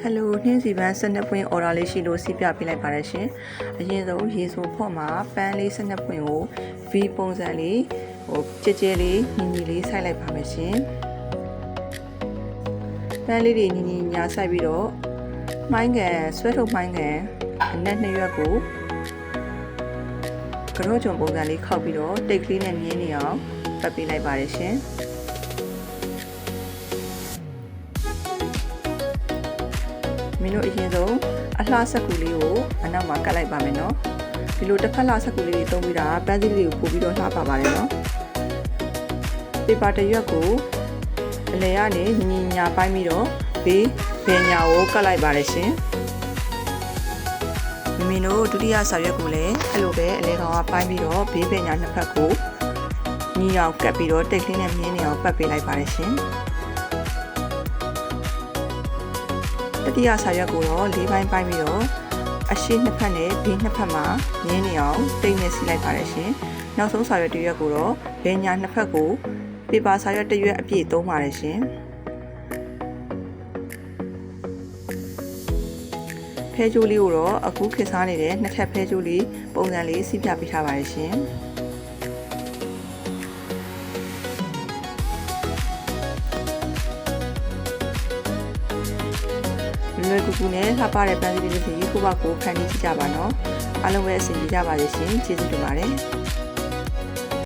Hello နှင်းစီပန်း12ပွင့် order လေးရှိလို့စီးပြပေးလိုက်ပါတယ်ရှင်အရင်ဆုံးရေဆိုဖို့မှာပန်းလေး12ပွင့်ကို V ပုံစံလေးကြဲကြဲလေးညီလေးစိုက်လိုက်ပါမယ်ရှင်ပန်းလေးတွေညီညာစိုက်ပြီးတော့မှိုင်းကန်ဆွဲထုတ်မှိုင်းကန်အနက်2ရွက်ကိုကြောချုံပုံစံလေးခောက်ပြီးတော့တိတ်ကလေးနဲ့မြင်းနေအောင်ပတ်ပေးလိုက်ပါတယ်ရှင်မင်းတို့အရင်ဆုံးအလှဆက်ကူလေးကိုအနောက်မှာကတ်လိုက်ပါမယ်နော်ဒီလိုတစ်ဖက်လှဆက်ကူလေးတွေသုံးပြီးတာပန်းစည်းလေးကိုပို့ပြီးတော့လှပါပါတယ်နော်ပေပါတစ်ရွက်ကိုအလယ်ကနေညီညာပိုင်းပြီးတော့ဘေးဘယ်ညာကိုကတ်လိုက်ပါတယ်ရှင်မင်းတို့ဒုတိယစာရွက်ကိုလည်းအဲ့လိုပဲအလယ်ကောင်ကပိုင်းပြီးတော့ဘေးဘယ်ညာနှစ်ဖက်ကိုညီအောင်ကတ်ပြီးတော့တိတ်ကလေးနဲ့မြင်းနေအောင်ပတ်ပေးလိုက်ပါတယ်ရှင်တတိယစာရွက်ကိုတော့၄ပိုင်းပိုင်းပြီးတော့အရှိနှစ်ဖက်နဲ့ဘေးနှစ်ဖက်မှာမြင်းနေအောင်တိတ်နဲ့စီလိုက်ပါတယ်ရှင်နောက်ဆုံးစာရွက်တစ်ရွက်ကိုတော့ဘယ်ညာနှစ်ဖက်ကိုပေပါစာရွက်တစ်ရွက်အပြည့်သုံးပါတယ်ရှင်ဖဲကြိုးလေးကိုတော့အခုခေတ်စားနေတဲ့နှစ်ထပ်ဖဲကြိုးလေးပုံစံလေးစီးပြပေးထားပါတယ်ရှင်လွယ်ကူကူနဲ့လှပတဲ့ပန်းစည်းလေးတွေကိုယ့်ဘာကိုဖန်တီးကြပါနော်အားလုံးပဲအဆင်ပြေကြပါစေရှင်ကျေးဇူးတင်ပါတယ်